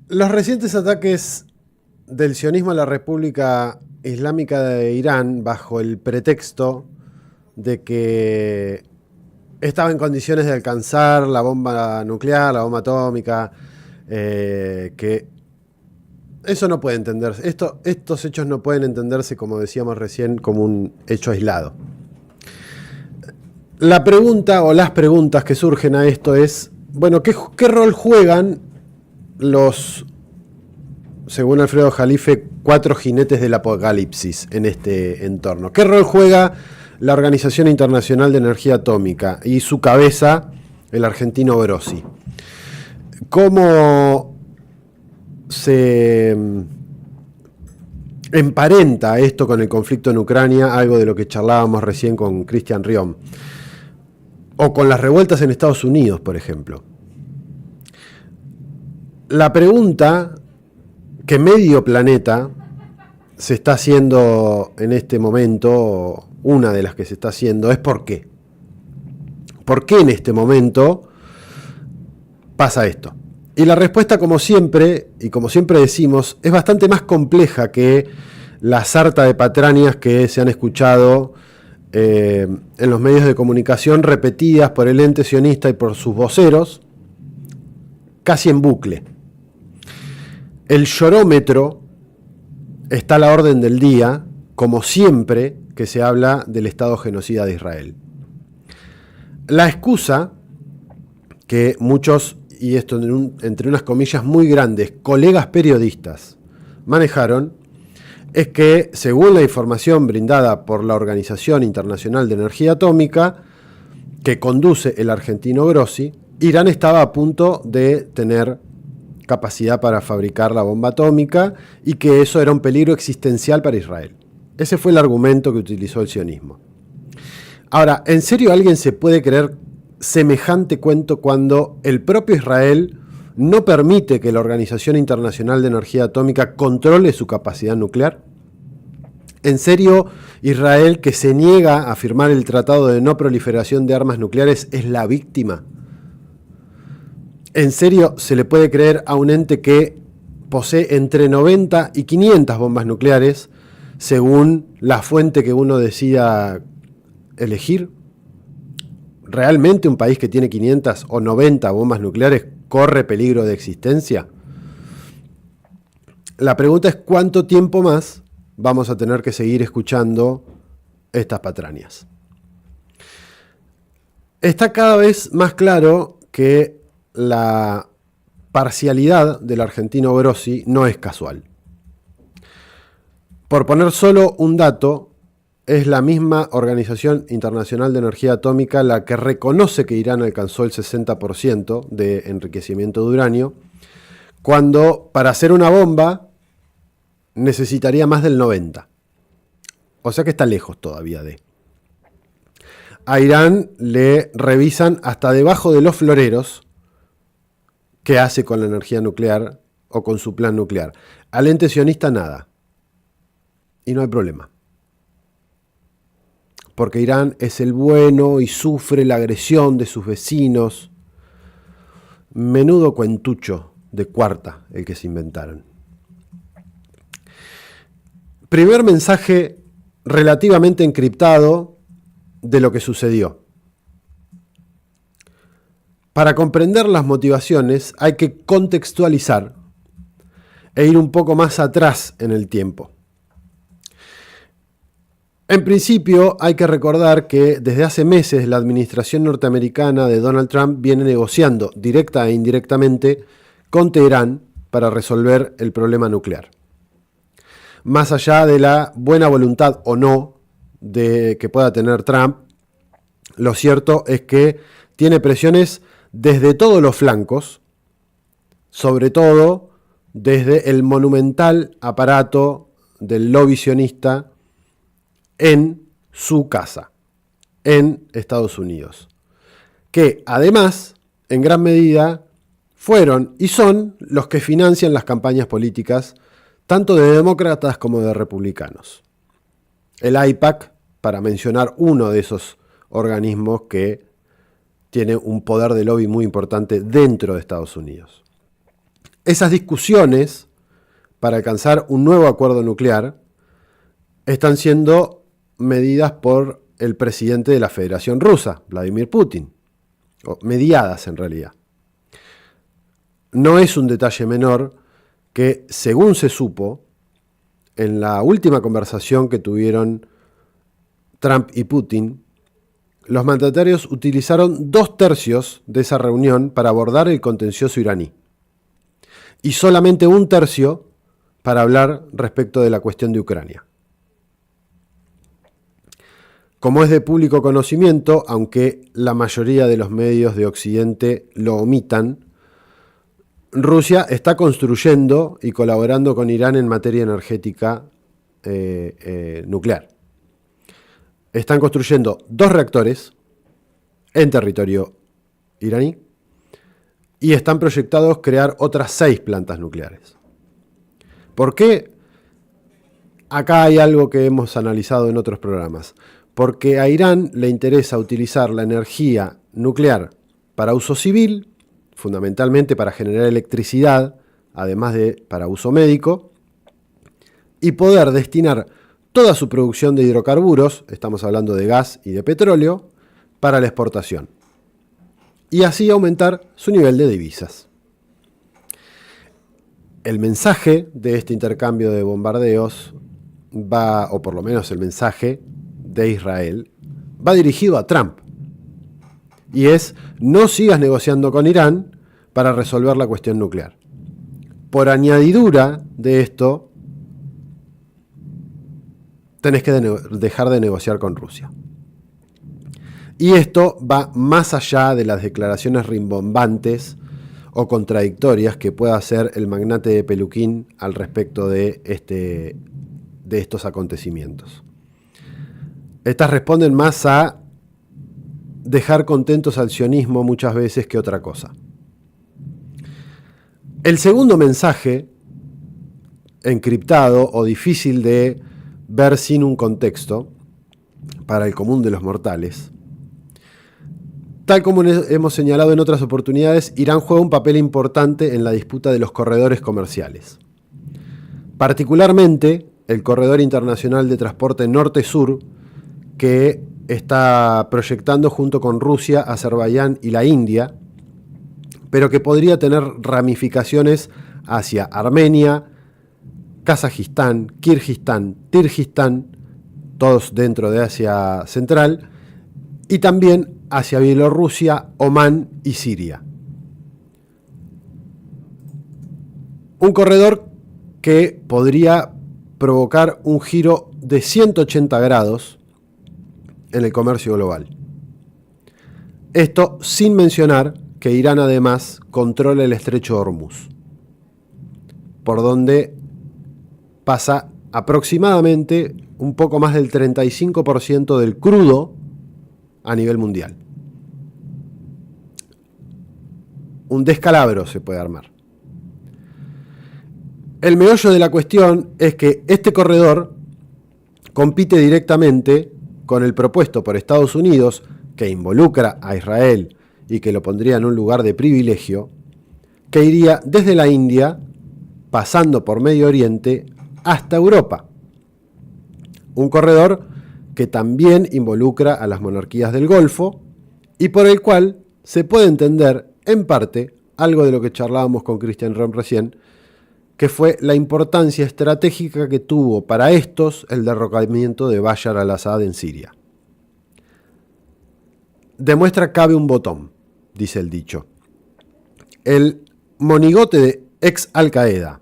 Los recientes ataques del sionismo a la República Islámica de Irán bajo el pretexto de que estaba en condiciones de alcanzar la bomba nuclear, la bomba atómica, que eso no puede entenderse. Estos hechos no pueden entenderse, como decíamos recién, como un hecho aislado. La pregunta o las preguntas que surgen a esto es, bueno, ¿qué rol juegan los, según Alfredo Jalife, 4 jinetes del apocalipsis en este entorno? ¿Qué rol juega la Organización Internacional de Energía Atómica y su cabeza, el argentino Grossi? ¿Cómo se emparenta esto con el conflicto en Ucrania? Algo de lo que charlábamos recién con Cristian Riom. O con las revueltas en Estados Unidos, por ejemplo. La pregunta que medio planeta se está haciendo en este momento, una de las que se está haciendo, es ¿por qué? ¿Por qué en este momento pasa esto? Y la respuesta, como siempre, y como siempre decimos, es bastante más compleja que la sarta de patrañas que se han escuchado en los medios de comunicación, repetidas por el ente sionista y por sus voceros, casi en bucle. El llorómetro está a la orden del día, como siempre que se habla del Estado genocida de Israel. La excusa que muchos, y esto entre unas comillas muy grandes, colegas periodistas manejaron, es que, según la información brindada por la Organización Internacional de Energía Atómica, que conduce el argentino Grossi, Irán estaba a punto de tener capacidad para fabricar la bomba atómica y que eso era un peligro existencial para Israel. Ese fue el argumento que utilizó el sionismo. Ahora, ¿en serio alguien se puede creer semejante cuento cuando el propio Israel no permite que la Organización Internacional de Energía Atómica controle su capacidad nuclear? ¿En serio Israel, que se niega a firmar el Tratado de No Proliferación de Armas Nucleares, es la víctima? ¿En serio se le puede creer a un ente que posee entre 90 y 500 bombas nucleares, según la fuente que uno decida elegir? ¿Realmente un país que tiene 500 o 90 bombas nucleares corre peligro de existencia? La pregunta es ¿cuánto tiempo más vamos a tener que seguir escuchando estas patrañas? Está cada vez más claro que la parcialidad del argentino Grossi no es casual. Por poner solo un dato, es la misma Organización Internacional de Energía Atómica la que reconoce que Irán alcanzó el 60% de enriquecimiento de uranio, cuando para hacer una bomba necesitaría más del 90%. O sea que está lejos todavía de. A Irán le revisan hasta debajo de los floreros qué hace con la energía nuclear o con su plan nuclear. Al ente sionista nada. Y no hay problema. Porque Irán es el bueno y sufre la agresión de sus vecinos. Menudo cuentucho de cuarta el que se inventaron. Primer mensaje relativamente encriptado de lo que sucedió. Para comprender las motivaciones hay que contextualizar e ir un poco más atrás en el tiempo. En principio, hay que recordar que desde hace meses la administración norteamericana de Donald Trump viene negociando directa e indirectamente con Teherán para resolver el problema nuclear. Más allá de la buena voluntad o no de que pueda tener Trump, lo cierto es que tiene presiones desde todos los flancos, sobre todo desde el monumental aparato del lobby sionista en su casa, en Estados Unidos, que además, en gran medida, fueron y son los que financian las campañas políticas, tanto de demócratas como de republicanos. El AIPAC, para mencionar uno de esos organismos que tiene un poder de lobby muy importante dentro de Estados Unidos. esas discusiones para alcanzar un nuevo acuerdo nuclear están siendo medidas por el presidente de la Federación Rusa, Vladimir Putin, o mediadas en realidad. No es un detalle menor que, según se supo, en la última conversación que tuvieron Trump y Putin, los mandatarios utilizaron 2/3 de esa reunión para abordar el contencioso iraní y solamente 1/3 para hablar respecto de la cuestión de Ucrania. Como es de público conocimiento, aunque la mayoría de los medios de Occidente lo omitan, Rusia está construyendo y colaborando con Irán en materia energética nuclear. Están construyendo 2 reactores en territorio iraní y están proyectados crear otras 6 plantas nucleares. ¿Por qué? Acá hay algo que hemos analizado en otros programas. Porque a Irán le interesa utilizar la energía nuclear para uso civil, fundamentalmente para generar electricidad, además de para uso médico, y poder destinar toda su producción de hidrocarburos, estamos hablando de gas y de petróleo, para la exportación. Y así aumentar su nivel de divisas. El mensaje de este intercambio de bombardeos va, o por lo menos el mensaje de Israel, va dirigido a Trump. Y es: no sigas negociando con Irán para resolver la cuestión nuclear. Por añadidura de esto, tenés que dejar de negociar con Rusia. Y esto va más allá de las declaraciones rimbombantes o contradictorias que pueda hacer el magnate de Peluquín al respecto de estos acontecimientos. Estas responden más a dejar contentos al sionismo muchas veces que otra cosa. El segundo mensaje, encriptado o difícil de ver sin un contexto, para el común de los mortales, tal como hemos señalado en otras oportunidades, Irán juega un papel importante en la disputa de los corredores comerciales. Particularmente el corredor internacional de transporte norte-sur, que está proyectando junto con Rusia, Azerbaiyán y la India, pero que podría tener ramificaciones hacia Armenia, Kazajistán, Kirguistán, Tirguistán, todos dentro de Asia Central, y también hacia Bielorrusia, Omán y Siria. Un corredor que podría provocar un giro de 180 grados en el comercio global. Esto sin mencionar que Irán además controla el estrecho de Hormuz, por donde pasa aproximadamente un poco más del 35% del crudo a nivel mundial. Un descalabro se puede armar. El meollo de la cuestión es que este corredor compite directamente con el propuesto por Estados Unidos, que involucra a Israel y que lo pondría en un lugar de privilegio, que iría desde la India, pasando por Medio Oriente, hasta Europa. Un corredor que también involucra a las monarquías del Golfo y por el cual se puede entender, en parte, algo de lo que charlábamos con Christian Röhm recién, que fue la importancia estratégica que tuvo para estos el derrocamiento de Bashar al-Assad en Siria. De muestra cabe un botón, dice el dicho. El monigote de ex Al-Qaeda,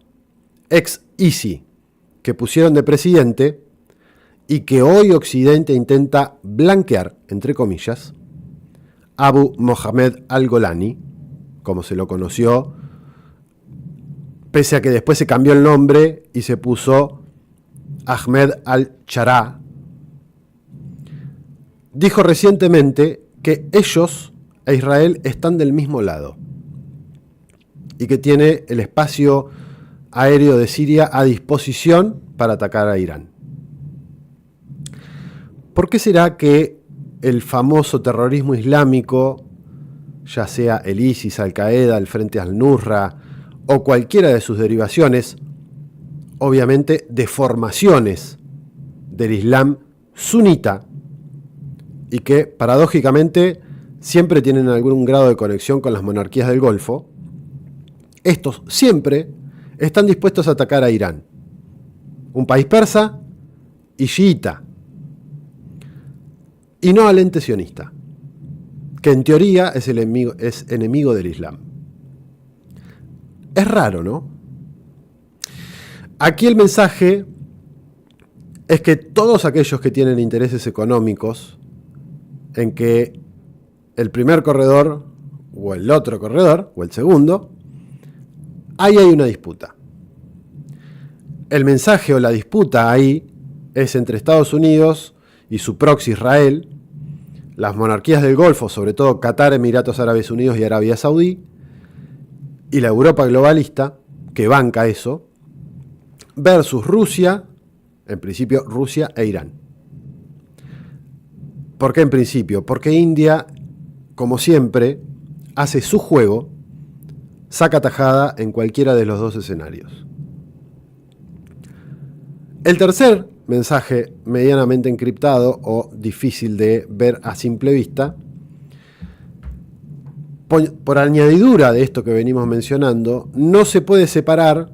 ex ISI, que pusieron de presidente y que hoy Occidente intenta blanquear, entre comillas, Abu Mohammed al-Golani, como se lo conoció, pese a que después se cambió el nombre y se puso Ahmed al-Sharaa, dijo recientemente que ellos e Israel están del mismo lado y que tiene el espacio aéreo de Siria a disposición para atacar a Irán. ¿Por qué será que el famoso terrorismo islámico, ya sea el ISIS, Al-Qaeda, el Frente al-Nusra o cualquiera de sus derivaciones, obviamente deformaciones del Islam sunita, y que paradójicamente siempre tienen algún grado de conexión con las monarquías del Golfo, estos siempre están dispuestos a atacar a Irán, un país persa y chiita, y no al ente sionista, que en teoría es enemigo del Islam. Es raro, ¿no? Aquí el mensaje es que todos aquellos que tienen intereses económicos en que el primer corredor o el otro corredor o el segundo, ahí hay una disputa. El mensaje o la disputa ahí es entre Estados Unidos y su proxy Israel, las monarquías del Golfo, sobre todo Qatar, Emiratos Árabes Unidos y Arabia Saudí, y la Europa globalista, que banca eso, versus Rusia, en principio Rusia e Irán. ¿Por qué en principio? Porque India, como siempre, hace su juego, saca tajada en cualquiera de los dos escenarios. El tercer mensaje medianamente encriptado o difícil de ver a simple vista, por añadidura de esto que venimos mencionando, no se puede separar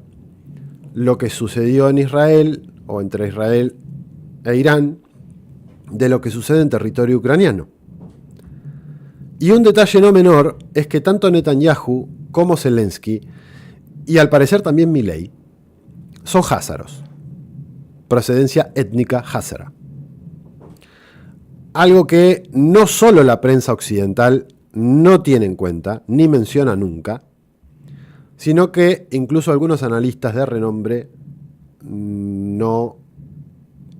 lo que sucedió en Israel o entre Israel e Irán de lo que sucede en territorio ucraniano. Y un detalle no menor es que tanto Netanyahu como Zelensky, y al parecer también Milei, son házaros, procedencia étnica házara. Algo que no solo la prensa occidental no tiene en cuenta, ni menciona nunca, sino que incluso algunos analistas de renombre no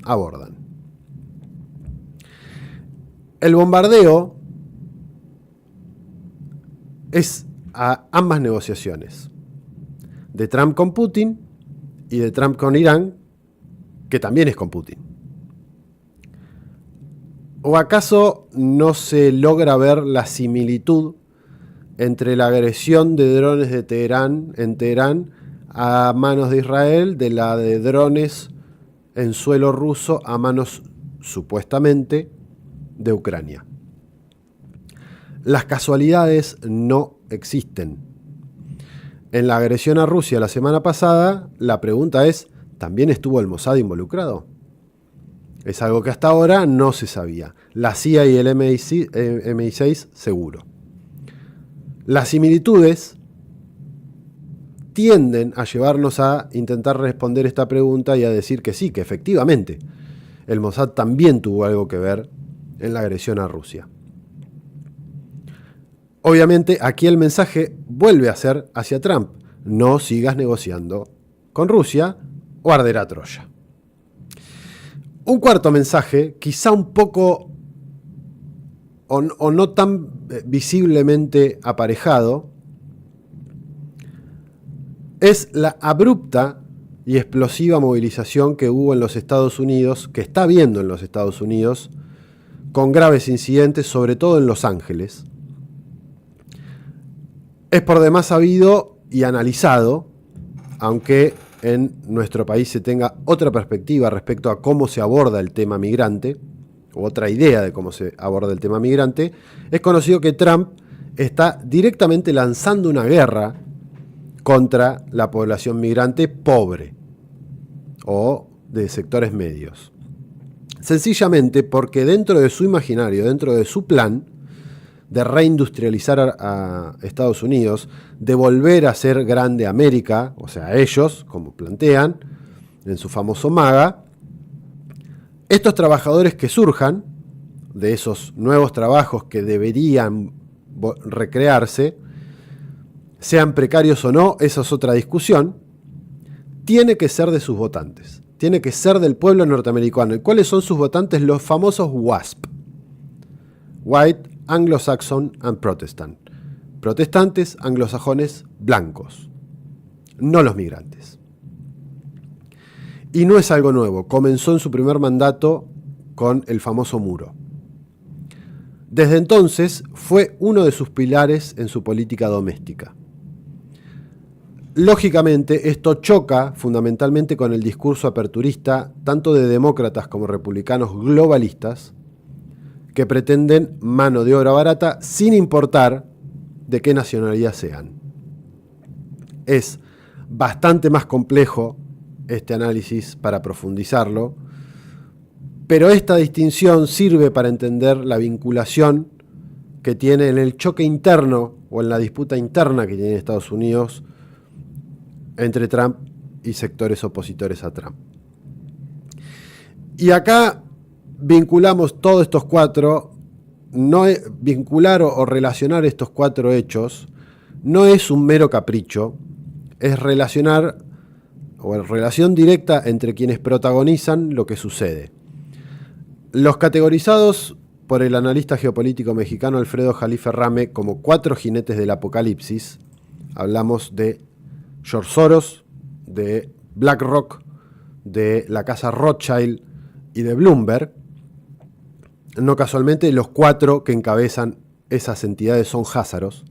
abordan. El bombardeo es a ambas negociaciones, de Trump con Putin y de Trump con Irán, que también es con Putin. ¿O acaso no se logra ver la similitud entre la agresión de drones de Teherán en Teherán a manos de Israel de la de drones en suelo ruso a manos supuestamente de Ucrania? Las casualidades no existen. En la agresión a Rusia la semana pasada, la pregunta es, ¿también estuvo el Mossad involucrado? Es algo que hasta ahora no se sabía. La CIA y el MI6 seguro. Las similitudes tienden a llevarnos a intentar responder esta pregunta y a decir que sí, que efectivamente el Mossad también tuvo algo que ver en la agresión a Rusia. Obviamente aquí el mensaje vuelve a ser hacia Trump. No sigas negociando con Rusia o arderá Troya. Un cuarto mensaje, quizá un poco o no tan visiblemente aparejado, es la abrupta y explosiva movilización que hubo en los Estados Unidos, que está habiendo en los Estados Unidos, con graves incidentes, sobre todo en Los Ángeles. Es por demás sabido y analizado, aunque en nuestro país se tenga otra perspectiva respecto a cómo se aborda el tema migrante, o otra idea de cómo se aborda el tema migrante, es conocido que Trump está directamente lanzando una guerra contra la población migrante pobre o de sectores medios. Sencillamente porque dentro de su imaginario, dentro de su plan de reindustrializar a Estados Unidos, de volver a ser grande América, o sea, ellos, como plantean en su famoso MAGA, estos trabajadores que surjan de esos nuevos trabajos que deberían recrearse, sean precarios o no, esa es otra discusión, tiene que ser de sus votantes, tiene que ser del pueblo norteamericano. ¿Y cuáles son sus votantes? Los famosos WASP, White, Anglo-Saxon and Protestant, protestantes, anglosajones, blancos, no los migrantes. Y no es algo nuevo, comenzó en su primer mandato con el famoso muro. Desde entonces fue uno de sus pilares en su política doméstica. Lógicamente, esto choca fundamentalmente con el discurso aperturista tanto de demócratas como republicanos globalistas que pretenden mano de obra barata sin importar de qué nacionalidad sean. Es bastante más complejo este análisis para profundizarlo, pero esta distinción sirve para entender la vinculación que tiene en el choque interno o en la disputa interna que tiene Estados Unidos entre Trump y sectores opositores a Trump. Y acá vinculamos todos estos cuatro, vincular o relacionar estos cuatro hechos no es un mero capricho, es relacionar o en relación directa entre quienes protagonizan lo que sucede. Los categorizados por el analista geopolítico mexicano Alfredo Jalife Rame como cuatro jinetes del apocalipsis, hablamos de George Soros, de BlackRock, de la casa Rothschild y de Bloomberg. No casualmente, los cuatro que encabezan esas entidades son házaros.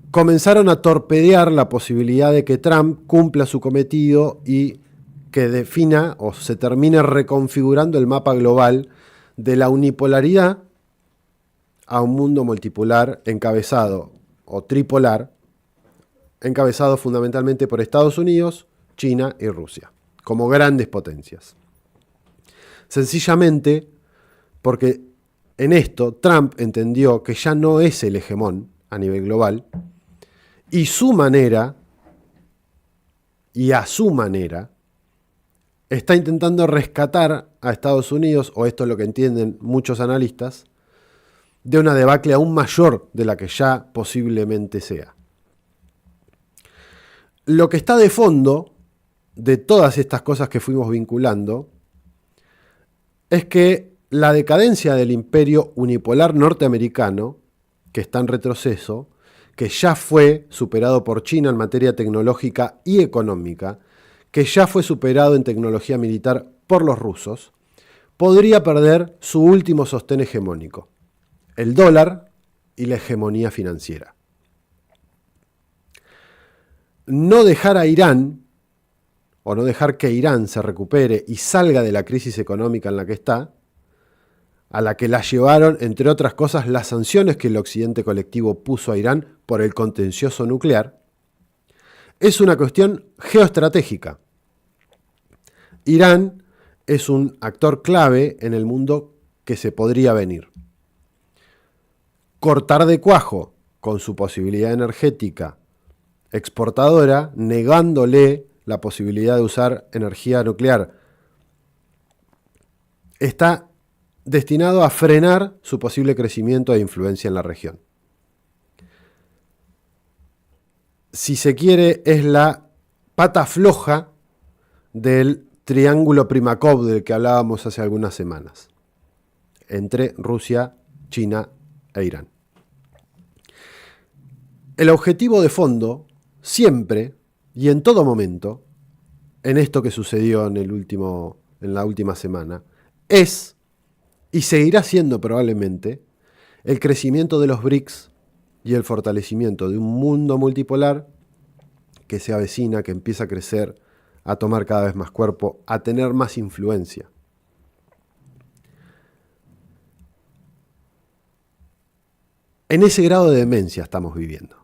Comenzaron a torpedear la posibilidad de que Trump cumpla su cometido y que defina o se termine reconfigurando el mapa global de la unipolaridad a un mundo multipolar encabezado o tripolar, encabezado fundamentalmente por Estados Unidos, China y Rusia, como grandes potencias. Sencillamente porque en esto Trump entendió que ya no es el hegemón a nivel global y su manera, y a su manera, está intentando rescatar a Estados Unidos, o esto es lo que entienden muchos analistas, de una debacle aún mayor de la que ya posiblemente sea. Lo que está de fondo de todas estas cosas que fuimos vinculando es que la decadencia del imperio unipolar norteamericano, que está en retroceso, que ya fue superado por China en materia tecnológica y económica, que ya fue superado en tecnología militar por los rusos, podría perder su último sostén hegemónico, el dólar y la hegemonía financiera. No dejar a Irán, o no dejar que Irán se recupere y salga de la crisis económica en la que está, a la que la llevaron, entre otras cosas, las sanciones que el occidente colectivo puso a Irán por el contencioso nuclear, es una cuestión geoestratégica. Irán es un actor clave en el mundo que se podría venir. Cortar de cuajo con su posibilidad energética exportadora, negándole la posibilidad de usar energía nuclear, está destinado a frenar su posible crecimiento e influencia en la región. Si se quiere, es la pata floja del triángulo Primakov del que hablábamos hace algunas semanas, entre Rusia, China e Irán. El objetivo de fondo, siempre y en todo momento, en esto que sucedió en la última semana, es, y seguirá siendo probablemente, el crecimiento de los BRICS y el fortalecimiento de un mundo multipolar que se avecina, que empieza a crecer, a tomar cada vez más cuerpo, a tener más influencia. En ese grado de demencia estamos viviendo.